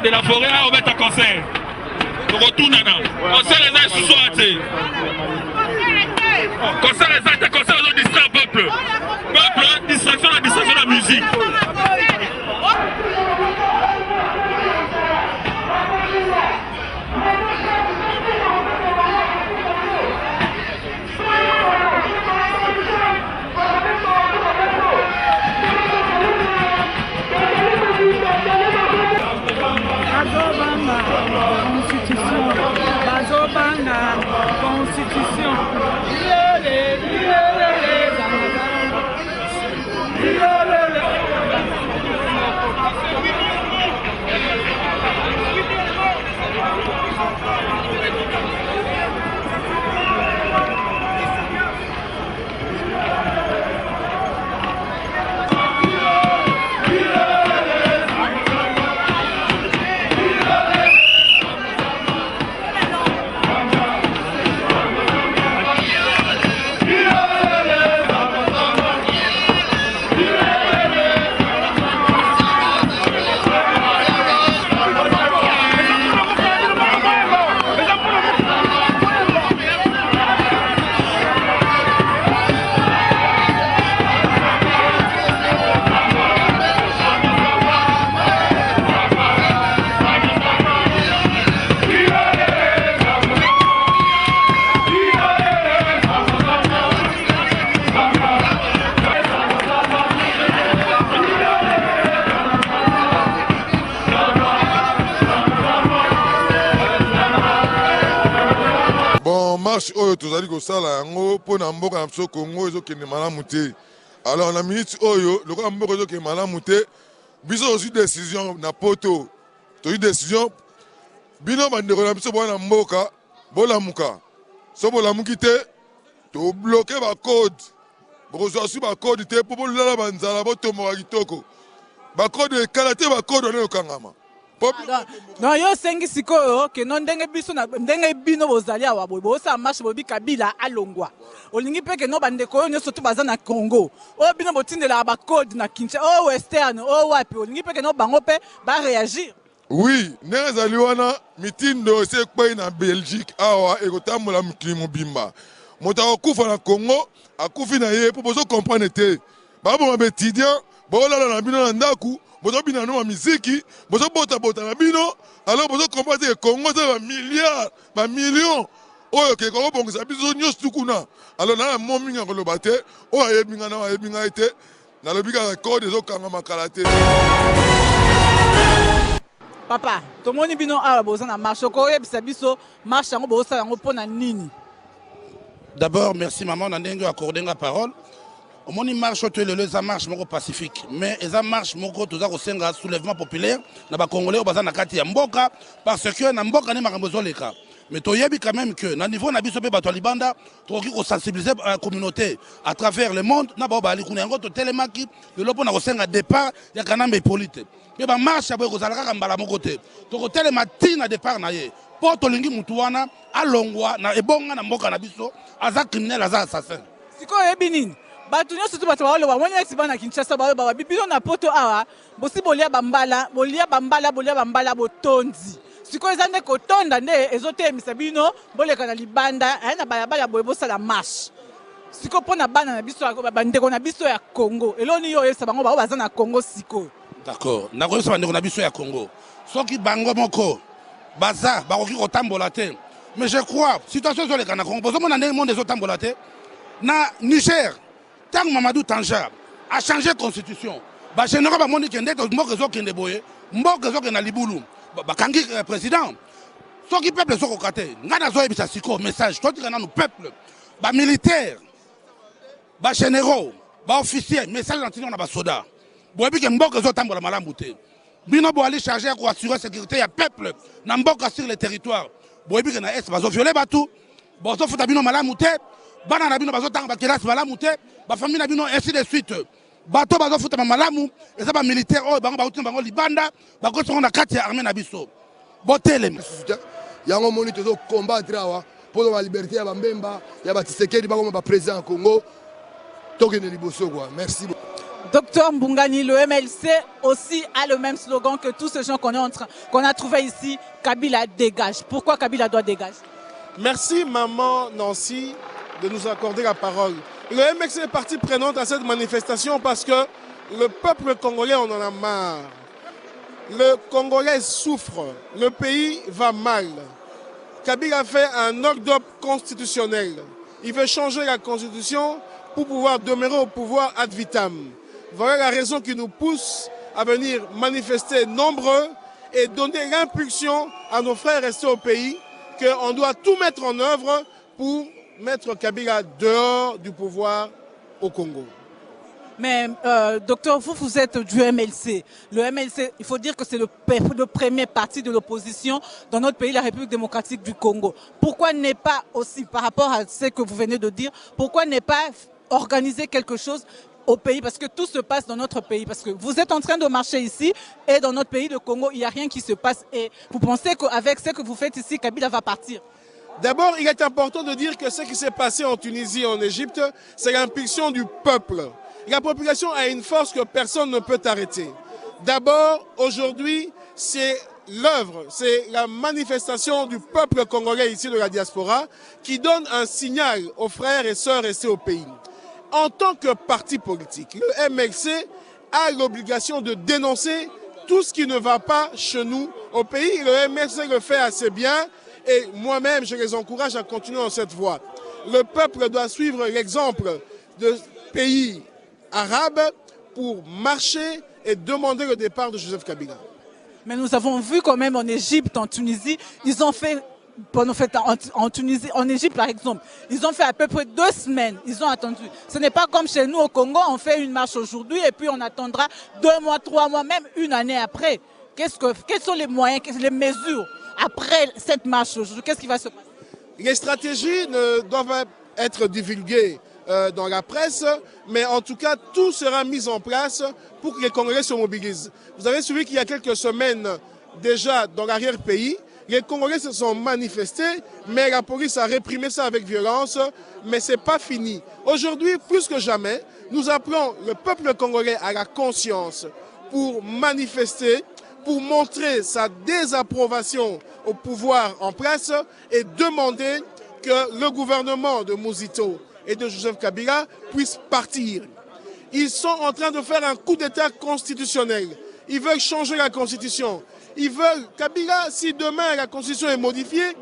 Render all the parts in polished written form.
De la forêt, on va être à concert. On retourne là. Concert les ailes sous soirée. Concert les ailes, concert les distraction peuple. Peuple, distraction de la musique. Constitution. marche oyo tozali kosala yango mpona mboka na biso Congo ezokende malamu te. Alors na minute oyo lokola mboka ezokende malamu te biso aussi décision na poto toyi décision bino bandeko na biso bwana mboka bolamuka so bolamuki te to bloquer ba code bokozwa su ba code te po bolala banzala botomboka kitoko ba code ekala te ba code ono okangama. Non, yo sengi sikoyo ke non ndenge biso na ndenge bino bozali awa boy bosa marche bobi Kabila alongwa. Olingi pe ke no bandeko yo nyoso tu baza na Congo. O bino botindela ba code na Kinshasa, o western, o wapi. Olingi pe ke no bango pe ba réagir. Oui, ndenge ezali wana mitindo ese kwei na Belgique awa ekotambola mokili mobimba. Moto akokufa na Congo, akufi na ye po bozo comprendre te. Baboma ba étudiant, bolala na bino na ndaku. Bozo bina no miziki, bozo bota na bino, alors bozo comprendre que Congo c'est un milliard, un million. Oyo ke Congo bongisa biso nyos tukuna. Alors na mo minga ko lobate, o ayebinga na ayebinga ete, na lobika code ezo kanga makalate. Papa, to moni bino awa boza na marche ko yebisa biso marche yango boza yango pona nini? D'abord, merci maman, on a accordé la parole. On a marche les marche pacifique, mais les marche un soulèvement populaire, na ba congolais baza na kati ya mboka parce que na mboka ne makambozo leka. Mais toyebi quand même que na niveau na biso pe bato libanda, to ko sensibiliser la communauté à travers le monde na ba bali kuna ngo to telemaki le lopo na kosenga départ ya kanambe hippolyte. Mais ba marche boy ko zalaka kambala moko te. To ko telemati na départ na ye. Po to lingi mutu wana alongwa na ebonga na mboka na biso aza criminel aza assassin. Siko yebi nini? Bato nyonso tu bato baoloba wanya exiba na Kinshasa baloba bibino na poto awa bosi bolia bambala botondi siko eza nde kotonda nde ezotemisa bino boleka na libanda na balabala boye bosala marche siko mpona bana na biso bandeko na biso ya Congo eloni yo oyesa bango bao baza na Congo siko. D'accord, nakoyesa bandeko na biso ya Congo soki bango moko baza bakoki kotambola te, mais je crois situation ezoleka na Congo bozomona ndenge monde ezotambola te na Niger. Tant que Mamadou Tanja a changé de constitution, bah général ba moni kende to mboka zo kende boye, mboka zo kende libulu, ba kangi président. So ki peuple zo kokate, ngana zo ebisa siko message, to tika na no peuple, ba militaire, ba généraux, ba officier, message na ba soda. Boye bi ke mboka zo tambola malamu te. Bino bo ali charger pour assurer sécurité ya peuple na mboka sur le territoire. Boye bi ke na est ba zo violer batu, bo zo futa bino malamu te. Bana na bino bazotanga bakelasi malamu te ba famille na bino ainsi de suite bato bazofuta malamu eza ba militaire oyo bango bauti bango libanda bakosonga na kati ya armée na biso botelema yango moni tozo combattre awa pour la liberté ya bambemba ya ba Tshisekedi bango ba président Congo tokene liboso quoi. Merci. Docteur Mbungani, le MLC aussi a le même slogan que tous ces gens qu'on a trouvé ici. Kabila dégage. Pourquoi Kabila doit dégager? Merci maman Nancy de nous accorder la parole. Le MLC est partie prenante à cette manifestation parce que le peuple congolais en a marre. Le Congolais souffre, le pays va mal. Kabila a fait un hold-up constitutionnel. Il veut changer la constitution pour pouvoir demeurer au pouvoir ad vitam. Voilà la raison qui nous pousse à venir manifester nombreux et donner l'impulsion à nos frères restés au pays qu'on doit tout mettre en œuvre pour mettre Kabila dehors du pouvoir au Congo. Mais docteur, vous êtes du MLC. Le MLC, il faut dire que c'est le premier parti de l'opposition dans notre pays, la République démocratique du Congo. Pourquoi n'est pas aussi, par rapport à ce que vous venez de dire, pourquoi n'est pas organiser quelque chose au pays? Parce que tout se passe dans notre pays. Parce que vous êtes en train de marcher ici et dans notre pays, le Congo, il n'y a rien qui se passe. Et vous pensez qu'avec ce que vous faites ici, Kabila va partir? D'abord, il est important de dire que ce qui s'est passé en Tunisie et en Égypte, c'est l'impulsion du peuple. La population a une force que personne ne peut arrêter. D'abord, aujourd'hui, c'est l'œuvre, c'est la manifestation du peuple congolais ici de la diaspora qui donne un signal aux frères et sœurs restés au pays. En tant que parti politique, le MLC a l'obligation de dénoncer tout ce qui ne va pas chez nous au pays. Le MLC le fait assez bien. Et moi-même, je les encourage à continuer dans cette voie. Le peuple doit suivre l'exemple de pays arabes pour marcher et demander le départ de Joseph Kabila. Mais nous avons vu quand même en Égypte, en Tunisie, ils ont fait pendant fait en Tunisie, en Égypte par exemple, ils ont fait à peu près 2 semaines, ils ont attendu. Ce n'est pas comme chez nous au Congo, on fait une marche aujourd'hui et puis on attendra 2 mois, 3 mois, même une année après. Quels sont les moyens, les mesures après cette marche aujourd'hui? Qu'est-ce qui va se passer? Les stratégies ne doivent être divulguées dans la presse, mais en tout cas, tout sera mis en place pour que les Congolais se mobilisent. Vous avez suivi qu'il y a quelques semaines, déjà dans l'arrière-pays, les Congolais se sont manifestés, mais la police a réprimé ça avec violence, mais ce n'est pas fini. Aujourd'hui, plus que jamais, nous appelons le peuple congolais à la conscience pour manifester, pour montrer sa désapprobation au pouvoir en place et demander que le gouvernement de Muzito et de Joseph Kabila puissent partir. Ils sont en train de faire un coup d'État constitutionnel. Ils veulent changer la Constitution. Ils veulent, Kabila, si demain la Constitution est modifiée,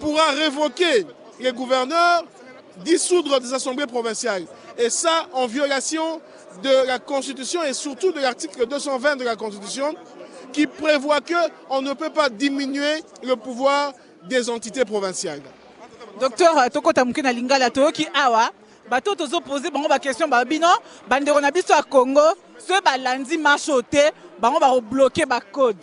pourra révoquer les gouverneurs, dissoudre des assemblées provinciales. Et ça, en violation de la Constitution et surtout de l'article 220 de la Constitution, qui prévoit qu'on ne peut pas diminuer le pouvoir des entités provinciales. Docteur Tokota Mukena Lingala Toyoki Awa, bato tozo poser bango ba question ba bino bandeko na biso à Congo, ceux ba lundi marche te, bango ba bloquer ba code.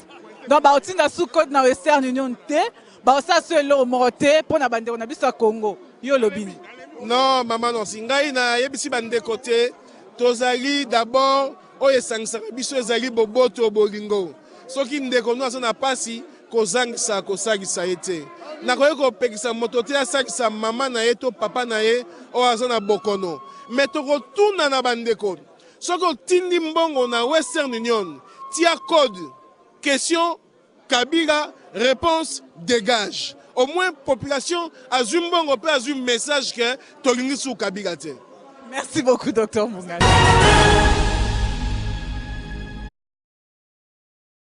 Donc ba otinga sous code na Western Union te, ba ça seul le morote pour na bandeko na biso à Congo. Yo lobini. Non, maman non, singai na yebisi bandeko te, tozali d'abord oye sangsaka biso ezali boboto bolingo. Soki ndeko no azana pasi kozangisa kosalisa ete. Nakoye kopekisa moto te asalisa mama na ye to papa na ye o azana bokono. Mais tokotuna na bandeko. Soki otindi mbongo na Western Union, tia code, question, Kabila, réponse, dégage. Au moins, population a un mbongo pe a un message que tolingi sou Kabila te. Merci beaucoup, docteur Mungala.